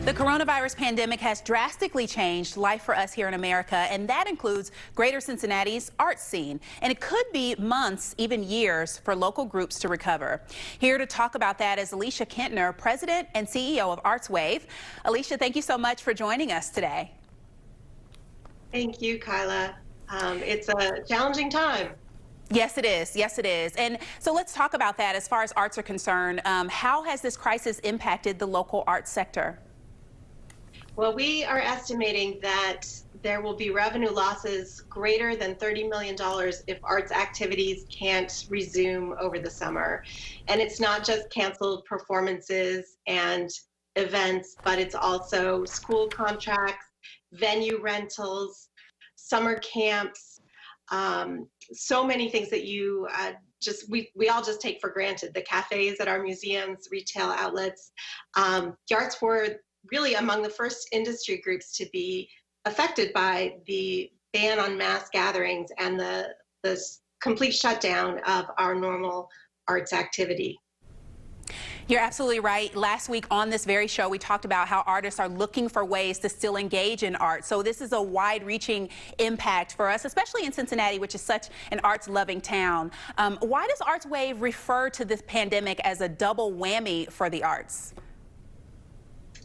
The coronavirus pandemic has drastically changed life for us here in America, and that includes Greater Cincinnati's arts scene. And it could be months, even years, for local groups to recover. Here to talk about that is Alicia Kentner, President and CEO of ArtsWave. Alicia, thank you so much for joining us today. Thank you, Kyla. It's a challenging time. Yes, it is. Yes, it is. And so let's talk about that as far as arts are concerned. How has this crisis impacted the local arts sector? Well, we are estimating that there will be revenue losses greater than $30 million if arts activities can't resume over the summer. And it's not just canceled performances and events, but it's also school contracts, venue rentals, summer camps, so many things that you we all just take for granted. The cafes at our museums, retail outlets. The arts were really among the first industry groups to be affected by the ban on mass gatherings and the complete shutdown of our normal arts activity. You're absolutely right. Last week on this very show, we talked about how artists are looking for ways to still engage in art. So this is a wide-reaching impact for us, especially in Cincinnati, which is such an arts-loving town. Why does ArtsWave refer to this pandemic as a double whammy for the arts?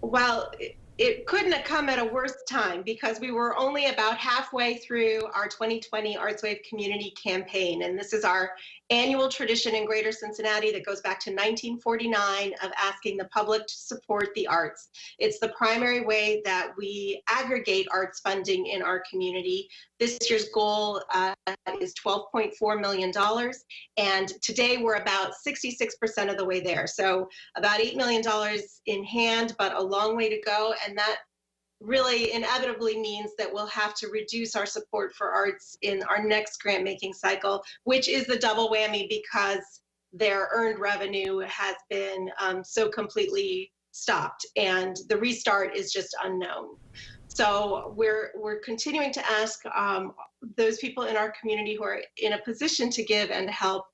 Well, it couldn't have come at a worse time because we were only about halfway through our 2020 ArtsWave community campaign. And this is our annual tradition in Greater Cincinnati that goes back to 1949 of asking the public to support the arts. It's the primary way that we aggregate arts funding in our community. This year's goal is $12.4 million. And today we're about 66% of the way there. So about $8 million in hand, but a long way to go. And that really inevitably means that we'll have to reduce our support for arts in our next grant making cycle, which is the double whammy because their earned revenue has been so completely stopped and the restart is just unknown. So we're continuing to ask those people in our community who are in a position to give and help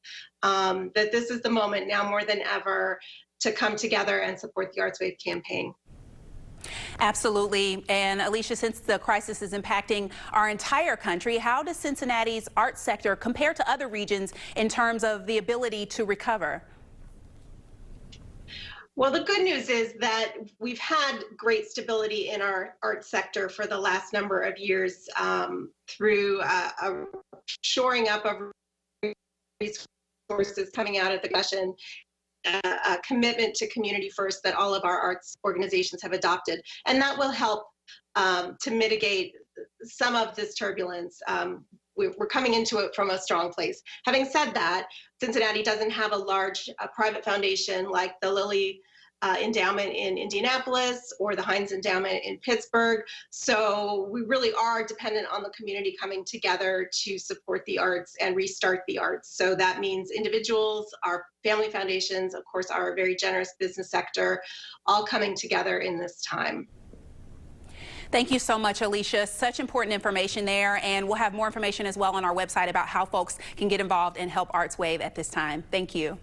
that this is the moment now more than ever to come together and support the ArtsWave campaign. Absolutely. And Alicia, since the crisis is impacting our entire country, how does Cincinnati's arts sector compare to other regions in terms of the ability to recover? Well, the good news is that we've had great stability in our arts sector for the last number of years through a shoring up of resources coming out of the recession. A commitment to community first that all of our arts organizations have adopted, and that will help to mitigate some of this turbulence. We're coming into it from a strong place. Having said that, Cincinnati doesn't have a large private foundation like the Lilly Endowment in Indianapolis or the Heinz Endowment in Pittsburgh. So we really are dependent on the community coming together to support the arts and restart the arts. So that means individuals, our family foundations, of course, our very generous business sector, all coming together in this time. Thank you so much, Alicia. Such important information there. And we'll have more information as well on our website about how folks can get involved and help ArtsWave at this time. Thank you.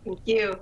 Thank you.